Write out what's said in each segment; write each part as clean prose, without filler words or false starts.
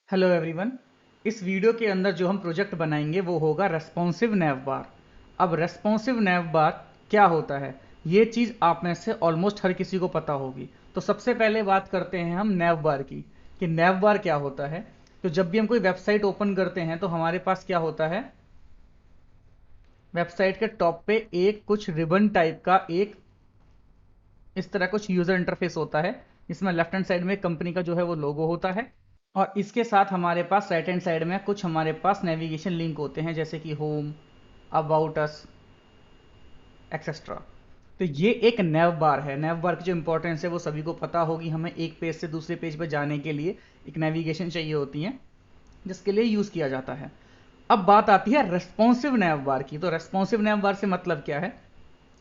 Hello everyone. इस video के अंदर जो हम प्रोजेक्ट बनाएंगे वो होगा रेस्पॉन्सिव नैव बार। अब रेस्पॉन्सिव नैव बार क्या होता है, ये चीज़ आप में से ऑलमोस्ट हर किसी को पता होगी। तो सबसे पहले बात करते हैं हम नैव बार की कि नैव बार क्या होता है। तो जब भी हम कोई वेबसाइट ओपन करते हैं तो हमारे पास क्या होता है, वेबसाइट के टॉप पे एक कुछ रिबन टाइप का एक इस तरह कुछ यूज़र इंटरफेस होता है, जिसमें लेफ्ट हैंड साइड में कंपनी का जो है वो लोगो होता है। और इसके साथ हमारे पास राइट हैंड साइड में कुछ हमारे पास नेविगेशन लिंक होते हैं, जैसे कि होम, अबाउट अस, एक्सेट्रा। तो ये एक नैव बार है। नैव बार की जो इंपॉर्टेंस है वो सभी को पता होगी। हमें एक पेज से दूसरे पेज पर जाने के लिए एक नेविगेशन चाहिए होती है, जिसके लिए यूज़ किया जाता है। अब बात आती है रेस्पॉन्सिव नैव बार की। तो रेस्पॉन्सिव नैव बार से मतलब क्या है।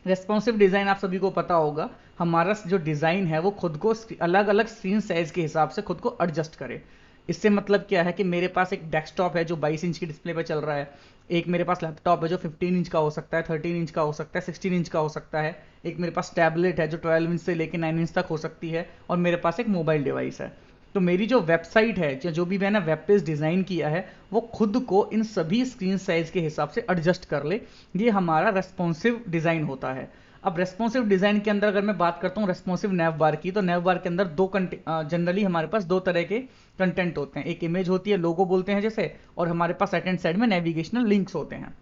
रेस्पॉन्सिव डिज़ाइन आप सभी को पता होगा, हमारा जो डिज़ाइन है वो खुद को अलग अलग स्क्रीन साइज के हिसाब से खुद को एडजस्ट करे। इससे मतलब क्या है कि मेरे पास एक डेस्कटॉप है जो 22 इंच की डिस्प्ले पे चल रहा है, एक मेरे पास लैपटॉप है जो 15 इंच का हो सकता है, 13 इंच का हो सकता है, 16 इंच का हो सकता है, एक मेरे पास टैबलेट है जो 12 इंच से लेकर 9 इंच तक हो सकती है, और मेरे पास एक मोबाइल डिवाइस है। तो मेरी जो वेबसाइट है जो भी मैंने वेब पेज डिज़ाइन किया है वो खुद को इन सभी स्क्रीन साइज के हिसाब से एडजस्ट कर ले। ये हमारा रेस्पॉन्सिव डिज़ाइन होता है। अब रेस्पॉन्सिव डिज़ाइन के अंदर अगर मैं बात करता हूँ रेस्पॉन्सिव नैव बार की, तो नैव बार के अंदर जनरली हमारे पास दो तरह के कंटेंट होते हैं। एक इमेज होती है, लोगो बोलते हैं जैसे, और हमारे पास राइट हैंड साइड में नेविगेशनल लिंक्स होते हैं।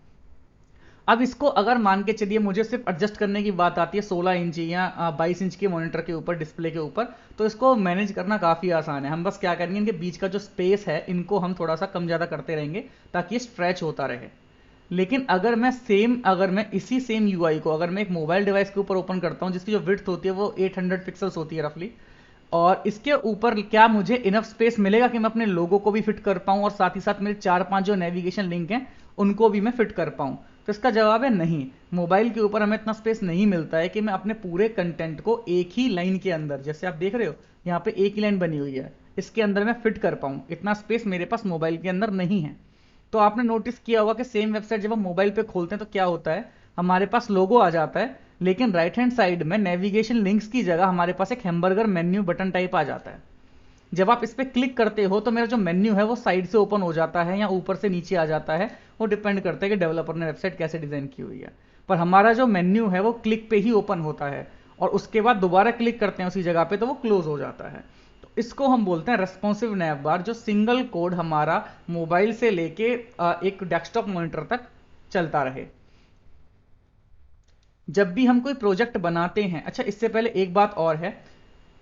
अब इसको अगर मान के चलिए मुझे सिर्फ एडजस्ट करने की बात आती है 16 इंच या 22 इंच के मॉनिटर के ऊपर, डिस्प्ले के ऊपर, तो इसको मैनेज करना काफ़ी आसान है। हम बस क्या करेंगे, इनके बीच का जो स्पेस है इनको हम थोड़ा सा कम ज़्यादा करते रहेंगे ताकि ये स्ट्रेच होता रहे। लेकिन अगर मैं इसी सेम यूआई को अगर मैं एक मोबाइल डिवाइस के ऊपर ओपन करता हूँ जिसकी जो विड्थ होती है वो 800 पिक्सल्स होती है रफली, और इसके ऊपर क्या मुझे इनफ स्पेस मिलेगा कि मैं अपने लोगो को भी फिट कर पाऊँ और साथ ही साथ मेरे 4-5 जो नेविगेशन लिंक हैं उनको भी मैं फिट कर पाऊँ। तो इसका जवाब है नहीं। मोबाइल के ऊपर हमें इतना स्पेस नहीं मिलता है कि मैं अपने पूरे कंटेंट को एक ही लाइन के अंदर, जैसे आप देख रहे हो यहाँ पे एक ही लाइन बनी हुई है, इसके अंदर मैं फिट कर पाऊँ, इतना स्पेस मेरे पास मोबाइल के अंदर नहीं है। तो आपने नोटिस किया होगा कि सेम वेबसाइट जब हम मोबाइल पे खोलते हैं तो क्या होता है, हमारे पास लोगो आ जाता है, लेकिन राइट हैंड साइड में नेविगेशन लिंक्स की जगह हमारे पास एक हैमबर्गर मेन्यू बटन टाइप आ जाता है। जब आप इस पर क्लिक करते हो तो मेरा जो मेन्यू है वो साइड से ओपन हो जाता है या ऊपर से नीचे आ जाता है, वो डिपेंड करता है कि डेवलपर ने वेबसाइट कैसे डिज़ाइन की हुई है। पर हमारा जो मेन्यू है वो क्लिक पे ही ओपन होता है, और उसके बाद दोबारा क्लिक करते हैं उसी जगह पे तो वो क्लोज हो जाता है। तो इसको हम बोलते हैं रेस्पॉन्सिव नैव बार, जो सिंगल कोड हमारा मोबाइल से लेके एक डेस्कटॉप मॉनिटर तक चलता रहे जब भी हम कोई प्रोजेक्ट बनाते हैं। अच्छा, इससे पहले एक बात और है,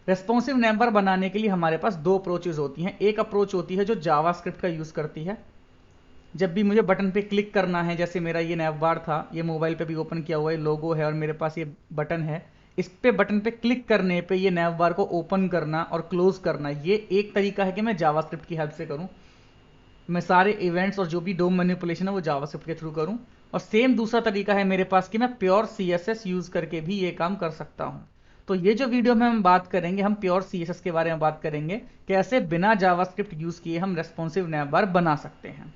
रेस्पॉन्सिव नंबर बनाने के लिए हमारे पास दो अप्रोचेज होती हैं। एक अप्रोच होती है जो जावास्क्रिप्ट का यूज़ करती है। जब भी मुझे बटन पे क्लिक करना है, जैसे मेरा ये नैव बार था, ये मोबाइल पे भी ओपन किया हुआ है, लोगो है और मेरे पास ये बटन है, इस पे बटन पे क्लिक करने पे ये नैव बार को ओपन करना और क्लोज करना, ये एक तरीका है कि मैं जावास्क्रिप्ट की हेल्प से करूँ। मैं सारे इवेंट्स और जो भी डोम मैनिपुलेशन है वो जावास्क्रिप्ट के थ्रू करूँ। और सेम दूसरा तरीका है मेरे पास कि मैं प्योर CSS यूज़ करके भी ये काम कर सकता हूँ। तो ये जो वीडियो में हम बात करेंगे, हम प्योर CSS के बारे में बात करेंगे, कैसे बिना जावास्क्रिप्ट यूज़ किए हम रेस्पॉन्सिव नैव बार बना सकते हैं।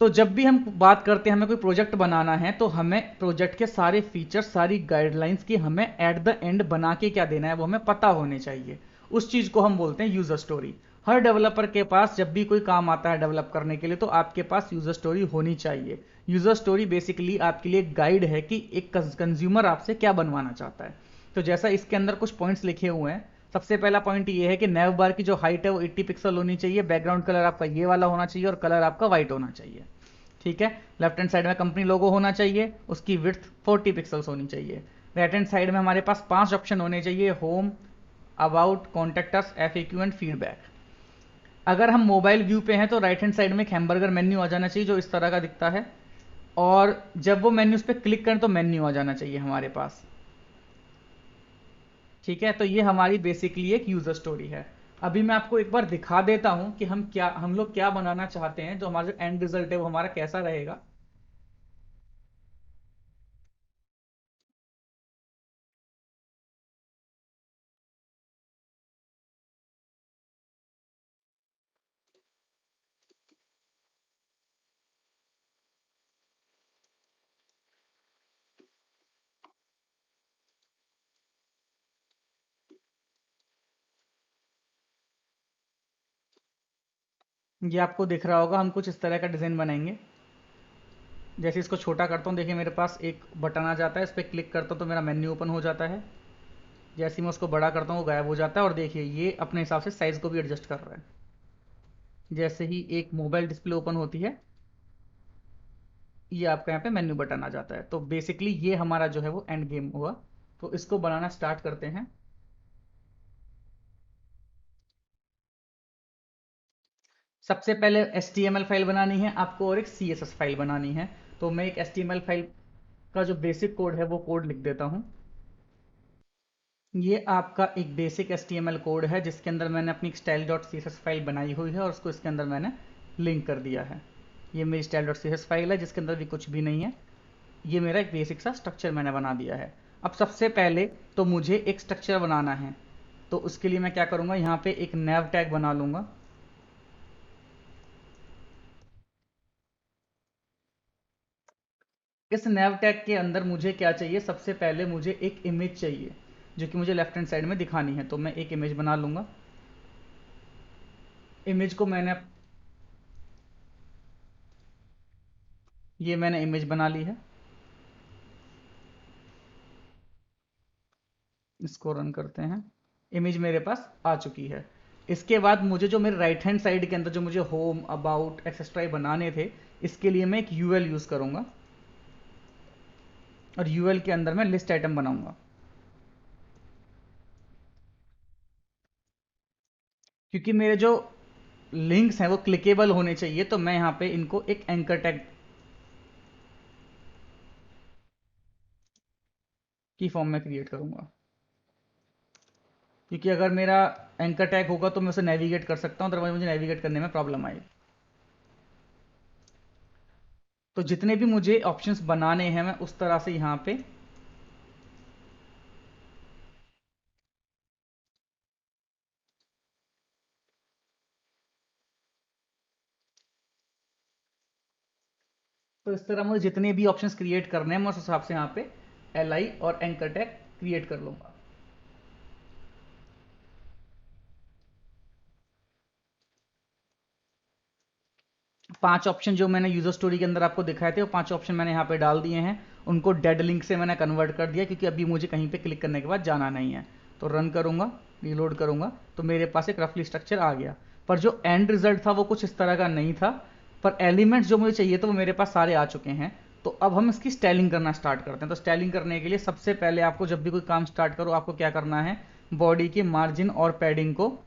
तो जब भी हम बात करते हैं हमें कोई प्रोजेक्ट बनाना है, तो हमें प्रोजेक्ट के सारे फीचर्स, सारी गाइडलाइंस की हमें एट द एंड बना के क्या देना है वो हमें पता होने चाहिए। उस चीज़ को हम बोलते हैं यूज़र स्टोरी। हर डेवलपर के पास जब भी कोई काम आता है डेवलप करने के लिए तो आपके पास यूज़र स्टोरी होनी चाहिए। यूज़र स्टोरी बेसिकली आपके लिए एक गाइड है कि एक कंज्यूमर आपसे क्या बनवाना चाहता है। तो जैसा इसके अंदर कुछ पॉइंट्स लिखे हुए हैं, सबसे पहला पॉइंट ये है कि नैव बार की जो हाइट है वो 80 पिक्सल होनी चाहिए, बैकग्राउंड कलर आपका ये वाला होना चाहिए और कलर आपका वाइट होना चाहिए। ठीक है। लेफ्ट हैंड साइड में कंपनी लोगो होना चाहिए, उसकी विड्थ 40 पिक्सल्स होनी चाहिए। राइट हैंड साइड में हमारे पास 5 ऑप्शन होने चाहिए, home, about, contact us, FAQ and feedback. अगर हम मोबाइल व्यू पे हैं तो राइट हैंड साइड में एक हैमबर्गर मेन्यू आ जाना चाहिए जो इस तरह का दिखता है, और जब वो मेन्यू उस पर क्लिक करें तो मेन्यू आ जाना चाहिए हमारे पास। ठीक है। तो ये हमारी बेसिकली एक यूज़र स्टोरी है। अभी मैं आपको एक बार दिखा देता हूँ कि हम लोग क्या बनाना चाहते हैं, जो हमारा जो एंड रिजल्ट है वो हमारा कैसा रहेगा। ये आपको दिख रहा होगा, हम कुछ इस तरह का डिज़ाइन बनाएंगे। जैसे इसको छोटा करता हूँ, देखिए मेरे पास एक बटन आ जाता है, इस पर क्लिक करता हूँ तो मेरा मेन्यू ओपन हो जाता है। जैसे ही मैं उसको बड़ा करता हूँ वो गायब हो जाता है, और देखिए ये अपने हिसाब से साइज़ को भी एडजस्ट कर रहा है। जैसे ही एक मोबाइल डिस्प्ले ओपन होती है, ये आपका यहाँ पे मेन्यू बटन आ जाता है। तो बेसिकली ये हमारा जो है वो एंड गेम हुआ। तो इसको बनाना स्टार्ट करते हैं। सबसे पहले HTML फाइल बनानी है आपको और एक CSS फाइल बनानी है। तो मैं एक HTML फाइल का जो बेसिक कोड है वो कोड लिख देता हूँ। ये आपका एक बेसिक HTML कोड है जिसके अंदर मैंने अपनी style.css फाइल बनाई हुई है और उसको इसके अंदर मैंने लिंक कर दिया है। ये मेरी style.css फाइल है जिसके अंदर भी कुछ भी नहीं है। ये मेरा एक बेसिक सा स्ट्रक्चर मैंने बना दिया है। अब सबसे पहले तो मुझे एक स्ट्रक्चर बनाना है। तो उसके लिए मैं क्या करूँगा, यहाँ पे एक nav टैग बना लूँगा। इस nav टैग के अंदर मुझे क्या चाहिए, सबसे पहले मुझे एक इमेज चाहिए जो कि मुझे लेफ्ट हैंड साइड में दिखानी है। तो मैं एक इमेज बना लूँगा। इमेज को मैंने, ये मैंने इमेज बना ली है। इसको रन करते हैं। इमेज मेरे पास आ चुकी है। इसके बाद मुझे जो मेरे राइट हैंड साइड के अंदर जो मुझे होम, अबाउट, एक्सेट्रा बनाने थे, इसके लिए मैं एक यूएल यूज़ करूँगा और यूएल के अंदर मैं लिस्ट आइटम बनाऊंगा। क्योंकि मेरे जो लिंक्स हैं वो क्लिकेबल होने चाहिए, तो मैं यहाँ पे इनको एक एंकर टैग की फॉर्म में क्रिएट करूँगा। क्योंकि अगर मेरा एंकर टैग होगा तो मैं उसे नेविगेट कर सकता हूँ, अदरवाइज मुझे नेविगेट करने में प्रॉब्लम आएगी। तो जितने भी मुझे ऑप्शंस बनाने हैं मैं उस तरह से यहाँ पे तो इस तरह मुझे जितने भी ऑप्शंस क्रिएट करने हैं मैं उस हिसाब से यहाँ पे LI और एंकर टैग क्रिएट कर लूँगा। 5 ऑप्शन जो मैंने यूज़र स्टोरी के अंदर आपको दिखाए थे वो 5 ऑप्शन मैंने यहाँ पे डाल दिए हैं। उनको डेड लिंक से मैंने कन्वर्ट कर दिया क्योंकि अभी मुझे कहीं पे क्लिक करने के बाद जाना नहीं है। तो रन करूँगा, रीलोड करूँगा तो मेरे पास एक रफली स्ट्रक्चर आ गया। पर जो एंड रिजल्ट था वो कुछ इस तरह का नहीं था। पर एलिमेंट्स जो मुझे चाहिए थे वो मेरे पास सारे आ चुके हैं। तो अब हम इसकी स्टाइलिंग करना स्टार्ट करते हैं। तो स्टाइलिंग करने के लिए सबसे पहले आपको जब भी कोई काम स्टार्ट करो आपको क्या करना है, बॉडी के मार्जिन और पैडिंग को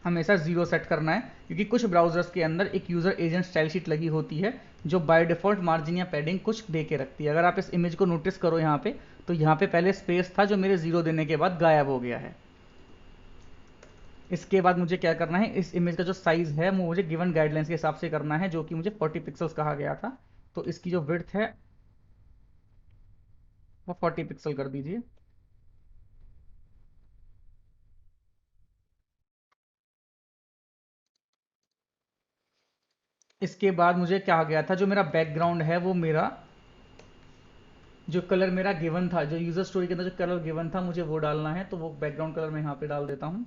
हमेशा जीरो सेट करना है। क्योंकि कुछ ब्राउजर्स के अंदर एक यूजर एजेंट स्टाइल शीट लगी होती है जो बाय डिफॉल्ट मार्जिन या पैडिंग कुछ दे के रखती है। अगर आप इस इमेज को नोटिस करो यहाँ पे, तो यहाँ पे पहले स्पेस था जो मेरे जीरो देने के बाद गायब हो गया है। इसके बाद मुझे क्या करना है, इस इमेज का जो साइज है वो मुझे गिवन गाइडलाइंस के हिसाब से करना है जो कि मुझे 40 पिक्सल्स कहा गया था। तो इसकी जो विड्थ है वो 40 पिक्सल कर दीजिए। इसके बाद मुझे क्या गया था, जो मेरा बैकग्राउंड है वो मेरा जो कलर मेरा गिवन था, जो यूजर स्टोरी के अंदर जो कलर गिवन था मुझे वो डालना है। तो वो बैकग्राउंड कलर मैं यहाँ पे डाल देता हूँ।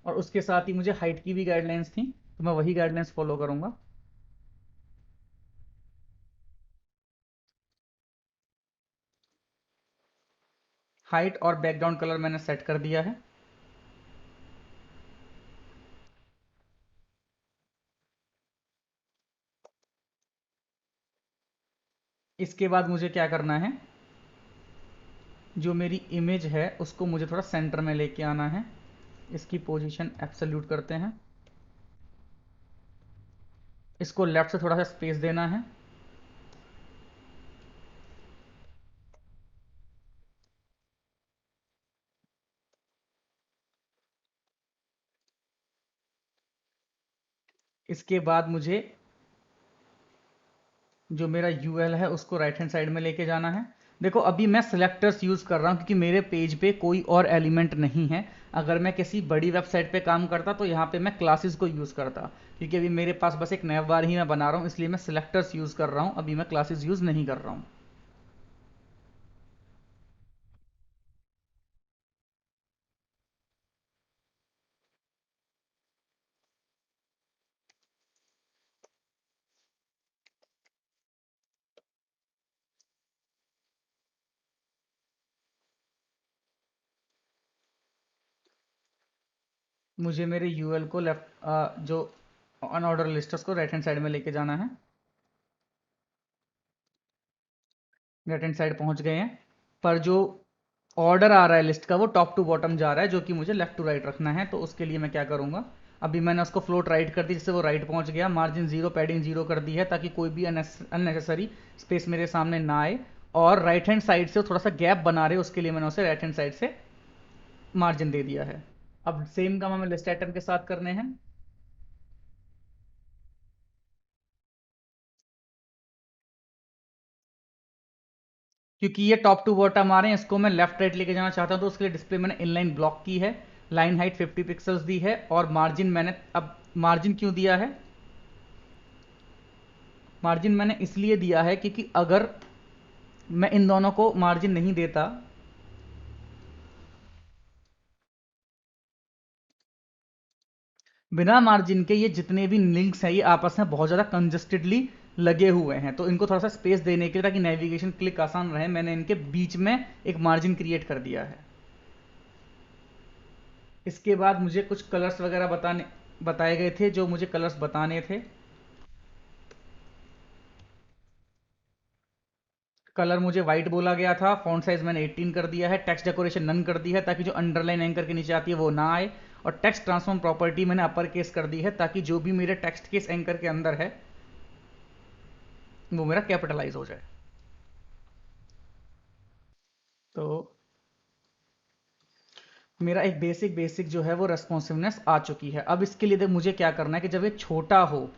और उसके साथ ही मुझे हाइट की भी गाइडलाइंस थी तो मैं वही गाइडलाइंस फॉलो करूंगा। हाइट और बैकग्राउंड कलर मैंने सेट कर दिया है। इसके बाद मुझे क्या करना है, जो मेरी इमेज है उसको मुझे थोड़ा सेंटर में लेके आना है। इसकी पोजीशन एब्सोल्यूट करते हैं। इसको लेफ्ट से थोड़ा सा स्पेस देना है। इसके बाद मुझे जो मेरा यूएल है उसको राइट हैंड साइड में लेके जाना है। देखो अभी मैं सिलेक्टर्स यूज़ कर रहा हूँ क्योंकि मेरे पेज पे कोई और एलिमेंट नहीं है। अगर मैं किसी बड़ी वेबसाइट पे काम करता तो यहाँ पे मैं क्लासेस को यूज़ करता। क्योंकि अभी मेरे पास बस एक नैव बार ही मैं बना रहा हूँ, इसलिए मैं सिलेक्टर्स यूज़ कर रहा हूँ, अभी मैं क्लासेस यूज़ नहीं कर रहा हूँ। मुझे मेरे यूएल को लेफ्ट जो अनऑर्डर लिस्ट है उसको राइट हैंड साइड में लेके जाना है। राइट हैंड साइड पहुंच गए हैं, पर जो ऑर्डर आ रहा है लिस्ट का वो टॉप टू बॉटम जा रहा है, जो कि मुझे लेफ्ट टू राइट रखना है। तो उसके लिए मैं क्या करूंगा, अभी मैंने उसको फ्लोट राइट कर दी जिससे वो राइट पहुंच गया। मार्जिन जीरो, पैडिंग जीरो कर दी है ताकि कोई भी अननेसेसरी स्पेस मेरे सामने ना आए। और राइट हैंड साइड से थोड़ा सा गैप बना रहे, उसके लिए मैंने उसे राइट हैंड साइड से मार्जिन दे दिया है। अब सेम काम हमें लिस्ट आइटम के साथ करने हैं। क्योंकि ये टॉप टू बॉटम आ रहे हैं, इसको मैं लेफ्ट राइट लेके जाना चाहता हूं, तो उसके लिए डिस्प्ले मैंने इनलाइन ब्लॉक की है। लाइन हाइट 50 पिक्सल्स दी है, और मार्जिन मैंने, अब मार्जिन क्यों दिया है, मार्जिन मैंने इसलिए दिया है क्योंकि अगर मैं इन दोनों को मार्जिन नहीं देता, बिना मार्जिन के ये जितने भी लिंक्स हैं ये आपस में बहुत ज़्यादा कंजस्टेडली लगे हुए हैं। तो इनको थोड़ा सा स्पेस देने के लिए, ताकि नेविगेशन क्लिक आसान रहे, मैंने इनके बीच में एक मार्जिन क्रिएट कर दिया है। इसके बाद मुझे कुछ कलर्स वगैरह बताए गए थे, जो मुझे कलर्स बताने थे। कलर मुझे वाइट बोला गया था, फॉन्ट साइज मैंने 18 कर दिया है, टेक्स्ट डेकोरेशन नन कर दी है ताकि जो अंडरलाइन एंकर के नीचे आती है वो ना आए, और टेक्स्ट ट्रांसफॉर्म प्रॉपर्टी मैंने अपर केस कर दी है ताकि जो भी मेरे टेक्स्ट केस एंकर के अंदर है वो मेरा कैपिटलाइज हो जाए। तो मेरा एक बेसिक बेसिक जो है वो रेस्पॉन्सिवनेस आ चुकी है। अब इसके लिए मुझे क्या करना है कि जब ये छोटा हो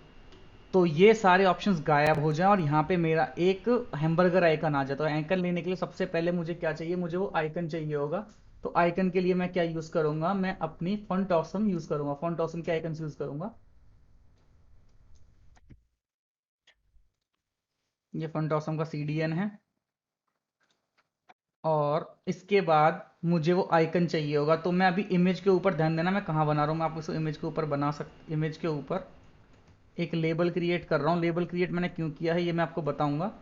तो ये सारे ऑप्शंस गायब हो जाएं और यहाँ पे मेरा एक हैमबर्गर आइकन आ जाए। तो आइकन लेने के लिए सबसे पहले मुझे क्या चाहिए, मुझे वो आइकन चाहिए होगा। तो आइकन के लिए मैं क्या यूज़ करूंगा, मैं अपनी फॉन्ट ऑसम यूज़ करूंगा। फॉन्ट ऑसम के आइकन यूज़ करूंगा, ये फॉन्ट ऑसम का सीडीएन है। और इसके बाद मुझे वो आइकन चाहिए होगा, तो मैं अभी इमेज के ऊपर ध्यान देना, मैं कहाँ बना रहा हूँ, मैं आपको इमेज के ऊपर बना इमेज के ऊपर एक लेबल क्रिएट कर रहा हूँ। लेबल क्रिएट मैंने क्यों किया है ये मैं आपको बताऊंगा।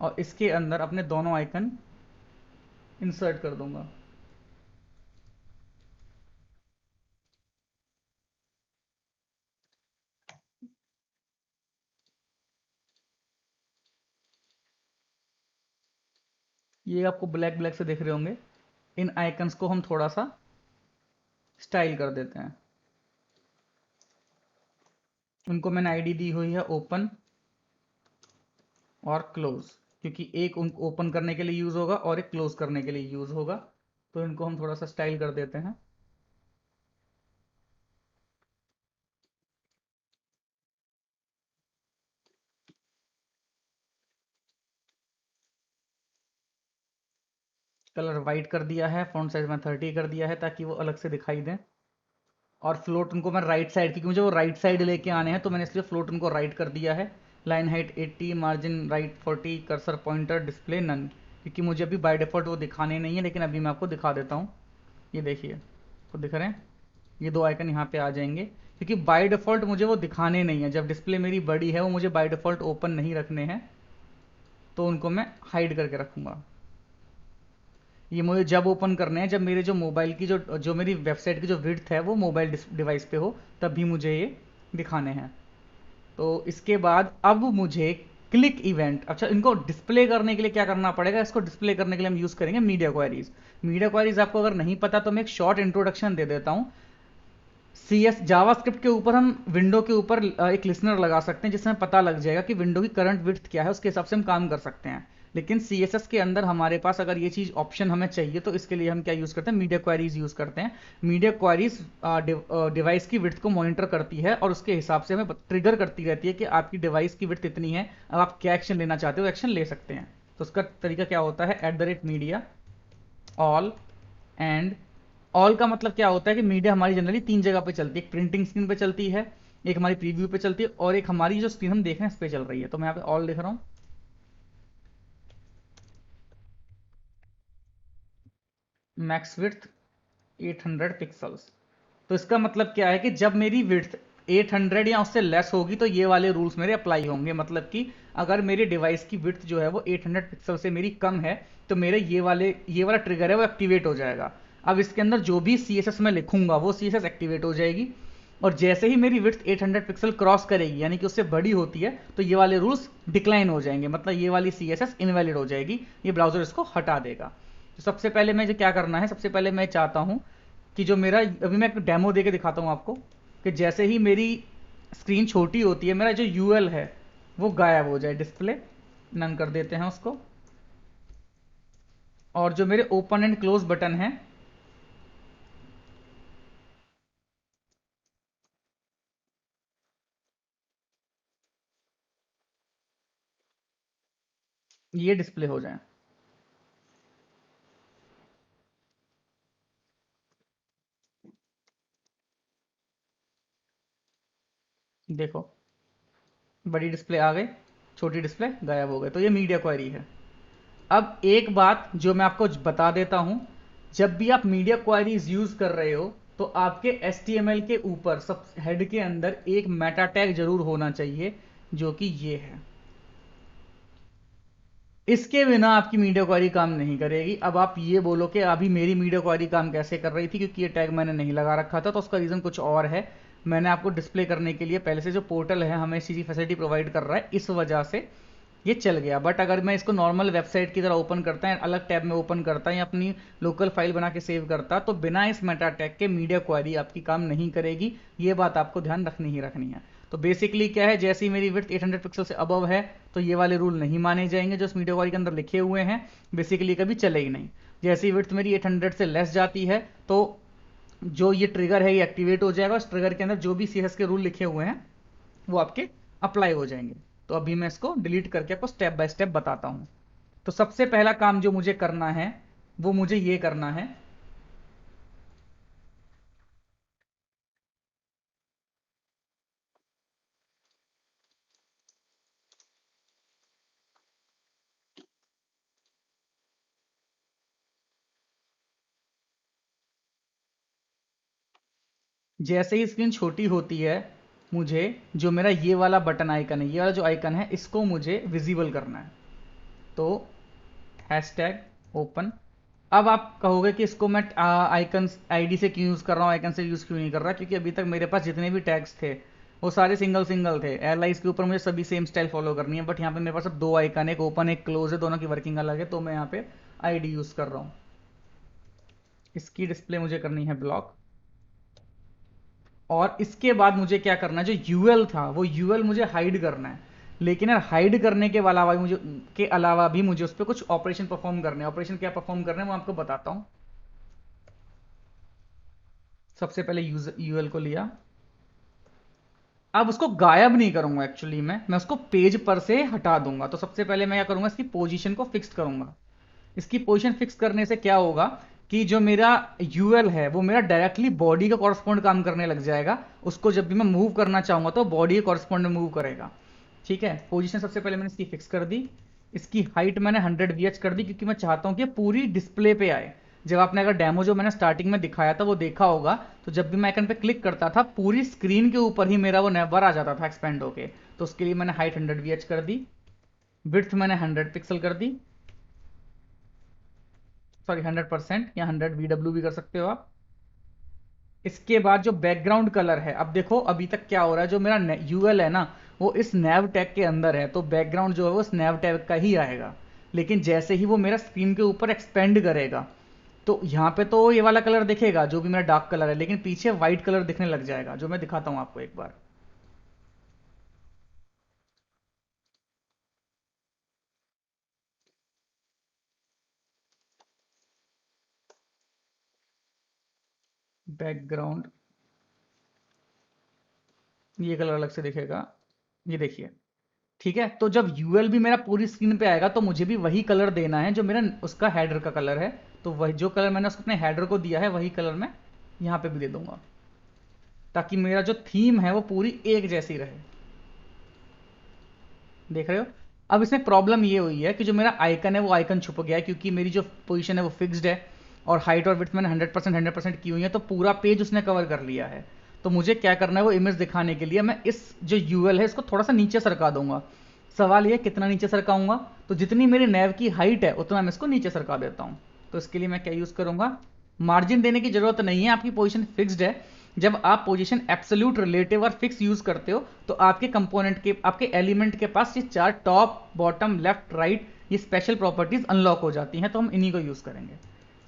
और इसके अंदर अपने दोनों आइकन इंसर्ट कर दूंगा। ये आपको ब्लैक ब्लैक से दिख रहे होंगे, इन आइकन्स को हम थोड़ा सा स्टाइल कर देते हैं। उनको मैंने आईडी दी हुई है ओपन और क्लोज, क्योंकि एक उनको ओपन करने के लिए यूज होगा और एक क्लोज करने के लिए यूज होगा। तो इनको हम थोड़ा सा स्टाइल कर देते हैं। कलर वाइट कर दिया है, फॉन्ट साइज में 30 कर दिया है ताकि वो अलग से दिखाई दें। और फ्लोट उनको मैं राइट साइड, क्योंकि मुझे वो राइट साइड लेके आने हैं तो मैंने इसलिए फ्लोट उनको राइट कर दिया है। Line height 80, margin right 40, cursor pointer display none, क्योंकि मुझे अभी बाय डिफॉल्ट वो दिखाने नहीं है, लेकिन अभी मैं आपको दिखा देता हूँ। ये देखिए, तो दिख रहे हैं ये दो आइकन यहाँ पे आ जाएंगे, क्योंकि बाय डिफॉल्ट मुझे वो दिखाने नहीं है। जब डिस्प्ले मेरी बड़ी है वो मुझे बाय डिफॉल्ट ओपन नहीं रखने हैं, तो उनको मैं हाइड करके रखूँगा। ये मुझे जब ओपन करने हैं जब मेरे जो मोबाइल की जो जो मेरी वेबसाइट की जो विड्थ है वो मोबाइल डिवाइस पे हो, तब भी मुझे ये दिखाने हैं। तो इसके बाद अब मुझे क्लिक इवेंट, अच्छा इनको डिस्प्ले करने के लिए क्या करना पड़ेगा, इसको डिस्प्ले करने के लिए हम यूज़ करेंगे मीडिया क्वेरीज। मीडिया क्वेरीज आपको अगर नहीं पता तो मैं एक शॉर्ट इंट्रोडक्शन दे देता हूँ। जावास्क्रिप्ट के ऊपर हम विंडो के ऊपर एक लिसनर लगा सकते हैं, जिसमें पता लग जाएगा कि विंडो की करंट विड्थ क्या है, उसके हिसाब से हम काम कर सकते हैं। लेकिन CSS के अंदर हमारे पास अगर ये चीज़ ऑप्शन हमें चाहिए तो इसके लिए हम क्या यूज़ करते हैं, मीडिया क्वेरीज यूज़ करते हैं। मीडिया क्वेरीज डिवाइस की विड्थ को मॉनिटर करती है और उसके हिसाब से हमें ट्रिगर करती रहती है कि आपकी डिवाइस की विड्थ इतनी है, अब आप क्या एक्शन लेना चाहते हो, एक्शन ले सकते हैं। तो उसका तरीका क्या होता है, @media ऑल। एंड ऑल का मतलब क्या होता है कि मीडिया हमारी जनरली तीन जगह पे चलती है, एक प्रिंटिंग स्क्रीन पे चलती है, एक हमारी प्रीव्यू पे चलती है, और एक हमारी जो स्क्रीन हम देख रहे हैं इस पे चल रही है। तो मैं यहाँ पे ऑल लिख रहा हूँ। Max width 800 pixels. तो इसका मतलब क्या है कि जब मेरी विड्थ 800 या उससे लेस होगी तो ये वाले रूल्स मेरे अप्लाई होंगे। मतलब कि अगर मेरे डिवाइस की विड्थ जो है वो 800 पिक्सल से मेरी कम है, तो मेरे ये वाला ट्रिगर है वो एक्टिवेट हो जाएगा। अब इसके अंदर जो भी CSS मैं लिखूंगा वो CSS एक्टिवेट हो जाएगी, और जैसे ही मेरी विड्थ 800 पिक्सल क्रॉस करेगी यानी कि उससे बड़ी होती है तो ये वाले रूल्स डिक्लाइन हो जाएंगे, मतलब ये वाली CSS इनवैलिड हो जाएगी, ये ब्राउजर इसको हटा देगा। तो सबसे पहले मैं जो क्या करना है, सबसे पहले मैं चाहता हूँ कि जो मेरा अभी मैं एक डेमो दे के दिखाता हूँ आपको कि जैसे ही मेरी स्क्रीन छोटी होती है मेरा जो यूएल है वो गायब हो जाए, डिस्प्ले नन कर देते हैं उसको, और जो मेरे ओपन एंड क्लोज बटन है ये डिस्प्ले हो जाए। देखो बड़ी डिस्प्ले आ गई, छोटी डिस्प्ले गायब हो गई, तो ये मीडिया क्वेरी है। अब एक बात जो मैं आपको बता देता हूं, जब भी आप मीडिया क्वेरीज यूज कर रहे हो तो आपके HTML के ऊपर सब हेड के अंदर एक मेटा टैग जरूर होना चाहिए, जो कि ये है। इसके बिना आपकी मीडिया क्वेरी काम नहीं करेगी। अब आप ये बोलो कि अभी मेरी मीडिया क्वेरी काम कैसे कर रही थी, क्योंकि ये टैग मैंने नहीं लगा रखा था, तो उसका रीज़न कुछ और है। मैंने आपको डिस्प्ले करने के लिए पहले से जो पोर्टल है हमें इसी फैसिलिटी प्रोवाइड कर रहा है, इस वजह से ये चल गया। बट अगर मैं इसको नॉर्मल वेबसाइट की तरह ओपन करता है, अलग टैब में ओपन करता है या अपनी लोकल फाइल बना के सेव करता, तो बिना इस मेटा टैग के मीडिया क्वेरी आपकी काम नहीं करेगी। ये बात आपको ध्यान रखनी ही रखनी है। तो बेसिकली क्या है, जैसे ही मेरी विड्थ 800 पिक्सल से अबव है तो ये वाले रूल नहीं माने जाएंगे जो इस मीडिया क्वेरी के अंदर लिखे हुए हैं, बेसिकली कभी चले ही नहीं। जैसे ही विड्थ मेरी 800 से लेस जाती है तो जो ये ट्रिगर है ये एक्टिवेट हो जाएगा, उस ट्रिगर के अंदर जो भी CSS के रूल लिखे हुए हैं वो आपके अप्लाई हो जाएंगे। तो अभी मैं इसको डिलीट करके आपको स्टेप बाय स्टेप बताता हूं। तो सबसे पहला काम जो मुझे करना है वो मुझे ये करना है, जैसे ही स्क्रीन छोटी होती है मुझे जो मेरा ये वाला बटन आइकन है, ये वाला जो आइकन है, इसको मुझे विजिबल करना है। तो हैशटैग ओपन। अब आप कहोगे कि इसको मैं आइकन आईडी से क्यों यूज़ कर रहा हूँ, आइकन से यूज़ क्यों नहीं कर रहा, क्योंकि अभी तक मेरे पास जितने भी टैग्स थे वो सारे सिंगल सिंगल थे। एयरलाइंस के ऊपर मुझे सभी सेम स्टाइल फॉलो करनी है, बट यहाँ पे मेरे पास अब दो आइकन है, एक ओपन एक क्लोज है, दोनों की वर्किंग अलग है, तो मैं यहाँ पे आईडी यूज़ कर रहा हूँ। इसकी डिस्प्ले मुझे करनी है ब्लॉक, और इसके बाद मुझे क्या करना है, जो यूएल था वो यूएल मुझे हाइड करना है। लेकिन यार हाइड करने के अलावा भी मुझे उस पर कुछ ऑपरेशन परफॉर्म करने हैं। ऑपरेशन क्या परफॉर्म करने हैं वो आपको बताता हूं। सबसे पहले यूएल को लिया, अब उसको गायब नहीं करूंगा, एक्चुअली मैं उसको पेज पर से हटा दूंगा। तो सबसे पहले मैं क्या करूंगा, इसकी पोजीशन को फिक्स करूंगा। इसकी पोजीशन फिक्स करने से क्या होगा कि जो मेरा यूएल है वो मेरा डायरेक्टली बॉडी का कॉरस्पॉन्ड काम करने लग जाएगा। उसको जब भी मैं मूव करना चाहूंगा तो बॉडी के कॉरस्पॉन्ड में मूव करेगा। ठीक है, पोजीशन सबसे पहले मैंने इसकी फिक्स कर दी। इसकी हाइट मैंने 100 VH कर दी, क्योंकि मैं चाहता हूं कि पूरी डिस्प्ले पे आए। जब आपने अगर डेमो जो मैंने स्टार्टिंग में दिखाया था वो देखा होगा, तो जब भी मैं आइकन पे क्लिक करता था पूरी स्क्रीन के ऊपर ही मेरा वो नेवर आ जाता था एक्सपेंड होके। तो उसके लिए मैंने हाइट 100 VH कर दी, विड्थ मैंने 100 पिक्सल कर दी, सॉरी 100% या 100 VW भी कर सकते हो आप। इसके बाद जो बैकग्राउंड कलर है, अब देखो अभी तक क्या हो रहा है, जो मेरा यूएल है ना वो इस नैव टैग के अंदर है, तो बैकग्राउंड जो है वो इस नैव टैग का ही आएगा। लेकिन जैसे ही वो मेरा स्क्रीन के ऊपर एक्सपेंड करेगा तो यहाँ पे तो ये वाला कलर दिखेगा जो भी मेरा डार्क कलर है, लेकिन पीछे व्हाइट कलर दिखने लग जाएगा, जो मैं दिखाता हूँ आपको एक बार। बैकग्राउंड, ये कलर अलग से दिखेगा, ये देखिए। ठीक है, तो जब यूएल भी मेरा पूरी स्क्रीन पे आएगा तो मुझे भी वही कलर देना है जो मेरा उसका हेडर का कलर है। तो वही जो कलर मैंने उसको अपने हेडर को दिया है वही कलर मैं यहाँ पे भी दे दूंगा, ताकि मेरा जो थीम है वो पूरी एक जैसी रहे। देख रहे हो, अब इसमें प्रॉब्लम ये हुई है कि जो मेरा आइकन है वो आइकन छुप गया है, क्योंकि मेरी जो पोजीशन है वो फिक्स्ड है, और हाइट और विड्थ मैंने 100% की हुई है, तो पूरा पेज उसने कवर कर लिया है। तो मुझे क्या करना है, वो इमेज दिखाने के लिए मैं इस जो यूएल है इसको थोड़ा सा नीचे सरका दूंगा। सवाल ये कितना नीचे सरकाऊंगा, तो जितनी मेरी नैव की हाइट है उतना मैं इसको नीचे सरका देता हूँ। तो इसके लिए मैं क्या यूज़ करूँगा, मार्जिन देने की जरूरत नहीं है, आपकी पोजीशन फिक्स्ड है। जब आप पोजीशन एब्सोल्यूट, रिलेटिव और फिक्स यूज करते हो तो आपके कंपोनेंट के, आपके एलिमेंट के पास ये चार टॉप, बॉटम, लेफ्ट, राइट, ये स्पेशल प्रॉपर्टीज अनलॉक हो जाती हैं। तो हम इन्हीं को यूज करेंगे,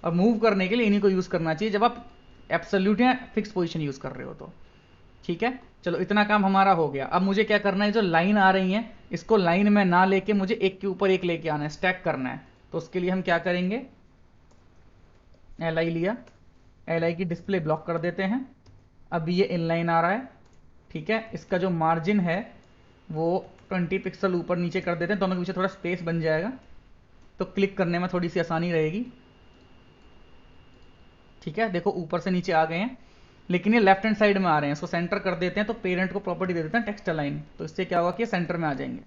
और मूव करने के लिए इन्हीं को यूज करना चाहिए जब आप एब्सोल्यूट या फिक्स पोजीशन यूज कर रहे हो तो। ठीक है, चलो इतना काम हमारा हो गया। अब मुझे क्या करना है, जो लाइन आ रही है इसको लाइन में ना लेके मुझे एक के ऊपर एक लेके आना है, स्टैक करना है। तो उसके लिए हम क्या करेंगे, एल आई लिया, एल आई की डिस्प्ले ब्लॉक कर देते हैं। अब ये इनलाइन आ रहा है, ठीक है। इसका जो मार्जिन है वो 20 पिक्सल ऊपर नीचे कर देते हैं, दोनों के पीछे थोड़ा स्पेस बन जाएगा, तो क्लिक करने में थोड़ी सी आसानी रहेगी। ठीक है, देखो ऊपर से नीचे आ गए हैं, लेकिन ये लेफ्ट हैंड साइड में आ रहे हैं। इसको सेंटर कर देते हैं, तो पेरेंट को प्रॉपर्टी दे देते हैं टेक्स्ट अलाइन, तो इससे क्या होगा कि सेंटर में आ जाएंगे।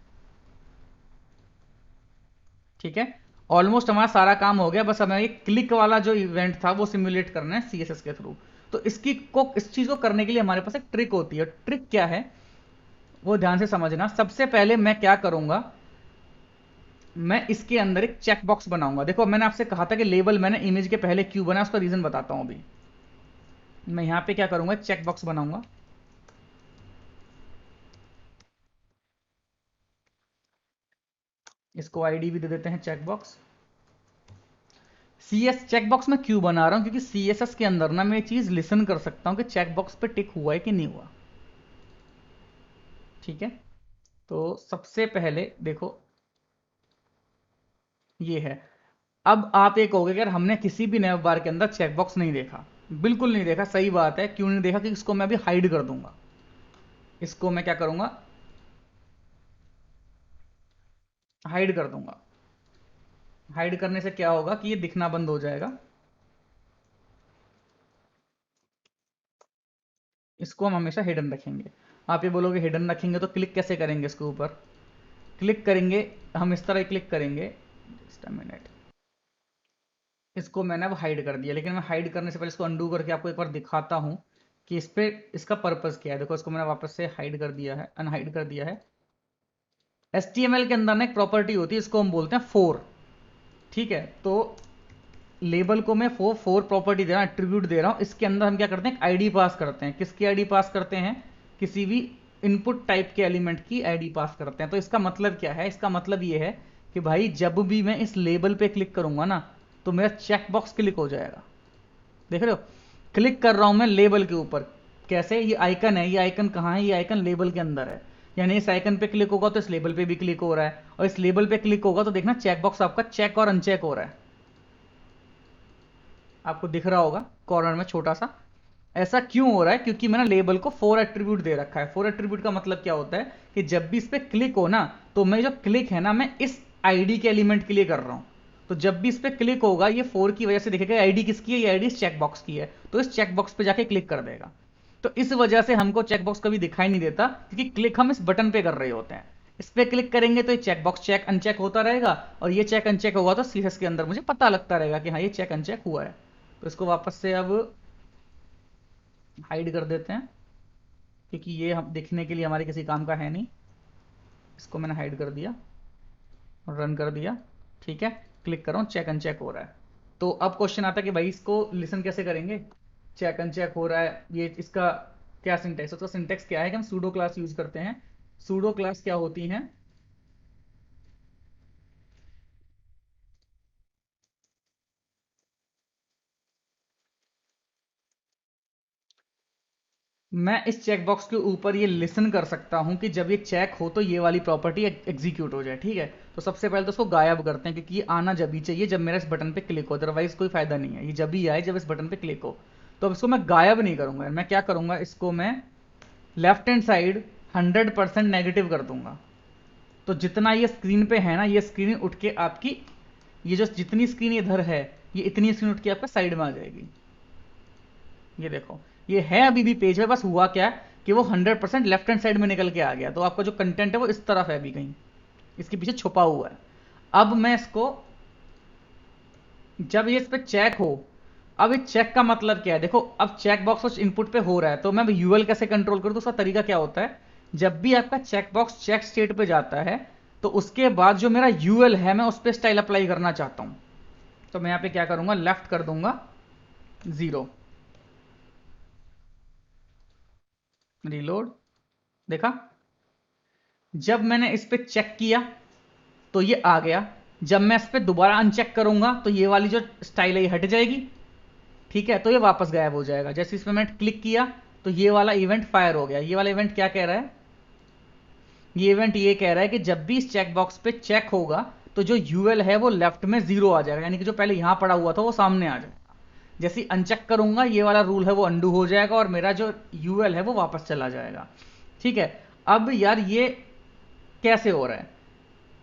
ठीक है, ऑलमोस्ट हमारा सारा काम हो गया, बस हमें ये क्लिक वाला जो इवेंट था वो सिमुलेट करना है सीएसएस के थ्रू। तो इस चीज को करने के लिए हमारे पास एक ट्रिक होती है। ट्रिक क्या है वो ध्यान से समझना। सबसे पहले मैं क्या करूंगा, मैं इसके अंदर एक चेक बॉक्स बनाऊंगा। देखो मैंने आपसे कहा था कि लेबल मैंने इमेज के पहले क्यों बनाया, उसका रीजन बताता हूं अभी। मैं यहां पे क्या करूंगा, चेक बॉक्स बनाऊंगा। इसको आईडी भी दे देते हैं check box. CSS check box में क्यों बना रहा हूं, क्योंकि सीएसएस के अंदर ना मैं ये चीज लिसन कर सकता हूं कि चेक बॉक्स पे टिक हुआ है कि नहीं हुआ। ठीक है, तो सबसे पहले देखो ये है। अब आप एक कहोगे कि यार हमने किसी भी नैव बार के अंदर चेक बॉक्स नहीं देखा। बिल्कुल नहीं देखा, सही बात है। क्यों नहीं देखा, कि इसको मैं अभी हाइड कर दूंगा। इसको मैं क्या करूंगा, हाइड कर दूंगा। हाइड करने से क्या होगा कि ये दिखना बंद हो जाएगा। इसको हम हमेशा हिडन रखेंगे। आप ये बोलोगे हिडन रखेंगे तो क्लिक कैसे करेंगे इसके ऊपर, क्लिक करेंगे हम इस तरह क्लिक करेंगे। जस्ट अ मिनट, इसको मैंने अब हाइड कर दिया, लेकिन मैं हाइड करने से पहले इसको अंडू करके आपको एक बार दिखाता हूं कि इस पे इसका पर्पस क्या है। देखो इसको मैंने वापस से हाइड कर दिया है, अनहाइड कर दिया है। HTML के अंदर ना एक प्रॉपर्टी होती है, इसको हम बोलते हैं फोर। ठीक है, तो लेबल को मैं फोर प्रॉपर्टी दे रहा हूं, एट्रीब्यूट दे रहा हूं। इसके अंदर हम क्या करते हैं, आईडी पास करते हैं। किसकी आईडी पास करते हैं, किसी भी इनपुट टाइप के एलिमेंट की आईडी पास करते हैं। तो इसका मतलब क्या है, इसका मतलब ये है कि भाई जब भी मैं इस लेबल पे क्लिक करूंगा ना तो मेरा चेक बॉक्स क्लिक हो जाएगा। देख रहे हो, क्लिक कर रहा हूं मैं लेबल के ऊपर। कैसे, ये आइकन है, ये आइकन कहां है, ये आइकन लेबल के अंदर है। यानी इस आइकन पे क्लिक होगा तो इस लेबल पे भी क्लिक हो रहा है, और इस लेबल पे क्लिक होगा तो देखना चेक बॉक्स आपका चेक और अनचेक हो रहा है। आपको दिख रहा होगा कॉर्नर में छोटा सा। ऐसा क्यों हो रहा है, क्योंकि मैंने लेबल को फोर एट्रीब्यूट दे रखा है। फोर एट्रीब्यूट का मतलब क्या होता है कि जब भी इस पे क्लिक हो ना, तो मैं जो क्लिक है ना मैं इस आईडी के एलिमेंट के लिए कर रहा हूं। तो जब भी इस पे क्लिक होगा ये फोर की वजह से दिखेगा आईडी किसकी है, ये आईडी इस चेक बॉक्स की है, तो इस चेक बॉक्स पे जाके क्लिक कर देगा। तो इस वजह से हमको चेक बॉक्स कभी दिखाई नहीं देता, क्योंकि क्लिक हम इस बटन पे कर रहे होते हैं। इस पे क्लिक करेंगे तो ये चेक बॉक्स चेक अनचेक होता रहेगा, और ये चेक अनचेक होगा तो सीएसएस के अंदर मुझे पता लगता रहेगा कि हाँ ये चेक अनचेक हुआ है। तो इसको वापस से अब हाइड कर देते हैं, क्योंकि ये हम दिखने के लिए हमारे किसी काम का है नहीं। इसको मैंने हाइड कर दिया और रन कर दिया। ठीक है, क्लिक कर रहा हूँ, चेक अनचेक हो रहा है। तो अब क्वेश्चन आता है कि भाई इसको लिसन कैसे करेंगे, चेक अनचेक हो रहा है, ये इसका क्या सिंटेक्स। उसका सिंटेक्स क्या है कि हम सूडो क्लास यूज करते हैं। सूडो क्लास क्या होती हैं, मैं इस चेक बॉक्स के ऊपर ये लिसन कर सकता हूं कि जब ये चेक हो तो ये वाली प्रॉपर्टी एग्जीक्यूट हो जाए। ठीक है, तो सबसे पहले तो उसको गायब करते हैं, क्योंकि ये आना जब ही चाहिए जब मेरा इस बटन पे क्लिक हो, अदरवाइज कोई फायदा नहीं है। ये जब ही आए जब इस बटन पे क्लिक हो। तो अब इसको मैं गायब नहीं करूंगा, मैं क्या करूंगा, इसको मैं लेफ्ट हैंड साइड 100% नेगेटिव कर दूंगा। तो जितना ये स्क्रीन पे है ना, ये स्क्रीन उठ के आपकी, ये जो जितनी स्क्रीन इधर है ये इतनी स्क्रीन उठ के आपका साइड में आ जाएगी। ये देखो, ये है अभी भी पेज में, बस हुआ क्या कि वो 100% लेफ्ट हैंड साइड में निकल के आ गया। तो आपका जो कंटेंट है वो इस तरफ है अभी कहीं, इसके पीछे छुपा हुआ है। अब मैं इसको, जब ये इस पे चेक हो, अब इस चेक का मतलब क्या है, देखो अब चेक बॉक्स कुछ इनपुट पे हो रहा है, तो मैं यूएल कैसे कंट्रोल करूं। तो उसका तरीका क्या होता है, जब भी आपका चेक बॉक्स चेक स्टेट पे जाता है तो उसके बाद जो मेरा यूएल है मैं उस पर स्टाइल अप्लाई करना चाहता हूं। तो मैं यहां पे क्या करूंगा, लेफ्ट कर दूंगा, 0। रीलोड, देखा, जब मैंने इस पे चेक किया तो ये आ गया, जब मैं इस पे दोबारा अनचेक करूंगा तो ये वाली जो स्टाइल है ये हट जाएगी, ठीक है, तो ये वापस गायब हो जाएगा। जैसे इसमें मैंने क्लिक किया तो ये वाला इवेंट फायर हो गया। ये वाला इवेंट क्या कह रहा है, ये इवेंट ये कह रहा है कि जब भी इस चेक बॉक्स पे चेक होगा तो जो यूएल है वो लेफ्ट में 0 आ जाएगा, यानी कि जो पहले यहां पड़ा हुआ था वो सामने आ जाएगा। जैसे अनचेक करूंगा ये वाला रूल है वो अंडू हो जाएगा और मेरा जो यूएल है वो वापस चला जाएगा, ठीक है। अब यार ये कैसे हो रहा है,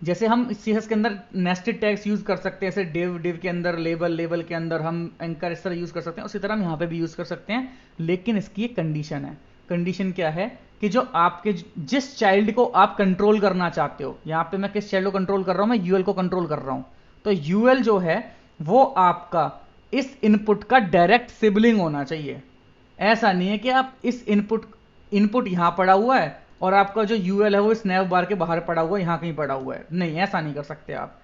जैसे हम सीएसएस के अंदर नेस्टेड टैग्स यूज कर सकते हैं, जैसे डिव, डिव के अंदर लेबल, लेबल के अंदर हम एंकर, इस तरह यूज कर सकते हैं, उसी तरह हम यहाँ पे भी यूज कर सकते हैं। लेकिन इसकी एक कंडीशन है। कंडीशन क्या है कि जो आपके जिस चाइल्ड को आप कंट्रोल करना चाहते हो, यहाँ पे मैं किस चाइल्ड को कंट्रोल कर रहा हूं, मैं यूएल को कंट्रोल कर रहा हूं, तो यूएल जो है वो आपका इस इनपुट का डायरेक्ट सिबलिंग होना चाहिए। ऐसा नहीं है कि आप इस इनपुट इनपुट यहां पड़ा हुआ है और आपका जो यूएल है वो इस नैव बार के बाहर पड़ा हुआ है, यहां कहीं पड़ा हुआ है, नहीं, ऐसा नहीं कर सकते आप।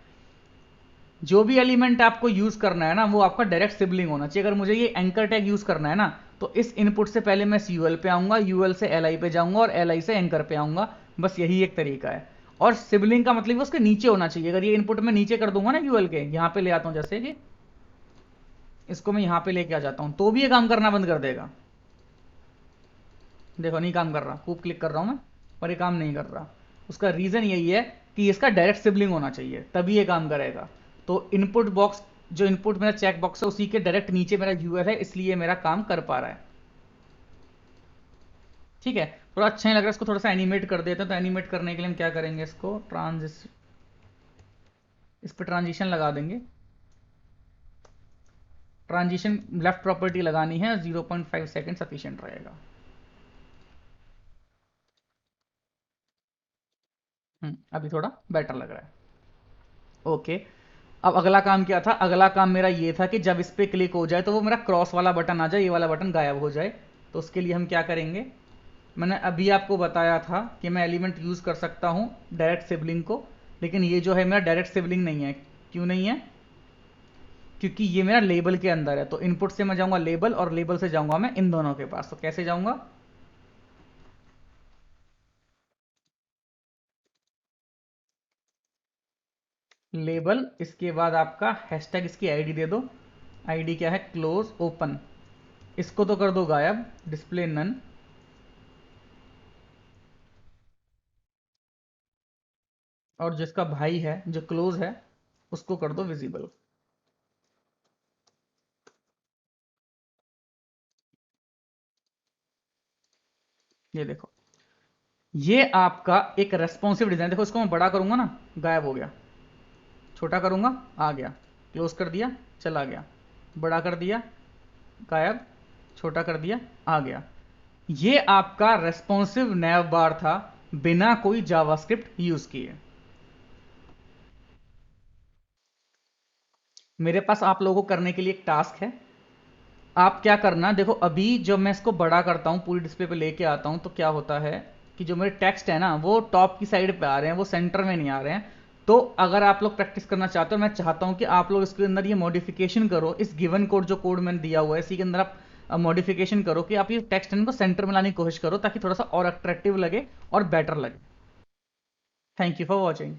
जो भी एलिमेंट आपको यूज करना है ना वो आपका डायरेक्ट सिबलिंग होना चाहिए। अगर मुझे ये एंकर टैग यूज करना है ना तो इस इनपुट से पहले मैं यूएल पे आऊंगा, यूएल से एलआई पे जाऊंगा और एलआई से एंकर पे आऊंगा, बस यही एक तरीका है। और सिबलिंग का मतलब उसके नीचे होना चाहिए। अगर ये इनपुट मैं नीचे कर दूंगा ना यूएल के, यहां पे ले आता हूं, जैसे कि इसको मैं यहां पे लेके आ जाता हूं, तो भी ये काम करना बंद कर देगा। देखो नहीं काम कर रहा, खूब क्लिक कर रहा हूं मैं पर ये काम नहीं कर रहा। उसका रीजन यही है कि इसका डायरेक्ट सिबलिंग होना चाहिए, तभी ये काम करेगा। तो इनपुट बॉक्स, जो इनपुट मेरा चेक बॉक्स है उसी के डायरेक्ट नीचे मेरा यूएल है, इसलिए मेरा काम कर पा रहा है, ठीक है। थोड़ा अच्छा नहीं लग रहा है, इसको थोड़ा सा एनिमेट कर देते हैं। तो एनिमेट करने के लिए हम क्या करेंगे, इसको इस पर ट्रांजिशन लगा देंगे। ट्रांजिशन लेफ्ट प्रॉपर्टी लगानी है, 0.5 सेकेंड सफिशियंट रहेगा। अभी थोड़ा बेटर लग रहा है, ओके। अब अगला काम क्या था, अगला काम मेरा ये था कि जब इस पर क्लिक हो जाए तो वो मेरा क्रॉस वाला बटन आ जाए, ये वाला बटन गायब हो जाए। तो उसके लिए हम क्या करेंगे, मैंने अभी आपको बताया था कि मैं एलिमेंट यूज कर सकता हूं डायरेक्ट सिबलिंग को, लेकिन ये जो है मेरा डायरेक्ट सिबलिंग नहीं है। क्यों नहीं है, क्योंकि ये मेरा लेबल के अंदर है। तो इनपुट से मैं जाऊंगा लेबल और लेबल से जाऊंगा मैं इन दोनों के पास। तो कैसे जाऊंगा, लेबल, इसके बाद आपका हैशटैग, इसकी आईडी दे दो। आईडी क्या है, क्लोज ओपन। इसको तो कर दो गायब, डिस्प्ले नन। और जिसका भाई है जो क्लोज है उसको कर दो विजिबल। ये देखो, ये आपका एक रेस्पॉन्सिव डिजाइन। देखो इसको मैं बड़ा करूंगा ना, गायब हो गया, छोटा करूंगा आ गया, क्लोज कर दिया चला गया, बड़ा कर दिया गायब, छोटा कर दिया आ गया। ये आपका रेस्पॉन्सिव नैव बार था बिना कोई जावास्क्रिप्ट यूज किए। मेरे पास आप लोगों को करने के लिए एक टास्क है। आप क्या करना, देखो अभी जब मैं इसको बड़ा करता हूं, पूरी डिस्प्ले पे लेके आता हूं, तो क्या होता है कि जो मेरे टेक्स्ट है ना वो टॉप की साइड पे आ रहे हैं, वो सेंटर में नहीं आ रहे हैं। तो अगर आप लोग प्रैक्टिस करना चाहते हो, मैं चाहता हूं कि आप लोग इसके अंदर ये मॉडिफिकेशन करो, इस गिवन कोड जो कोड मैंने दिया हुआ है इसी के अंदर आप मॉडिफिकेशन करो कि आप ये टेक्स्ट को सेंटर में लाने की कोशिश करो, ताकि थोड़ा सा और अट्रैक्टिव लगे और बेटर लगे। Thank you for watching.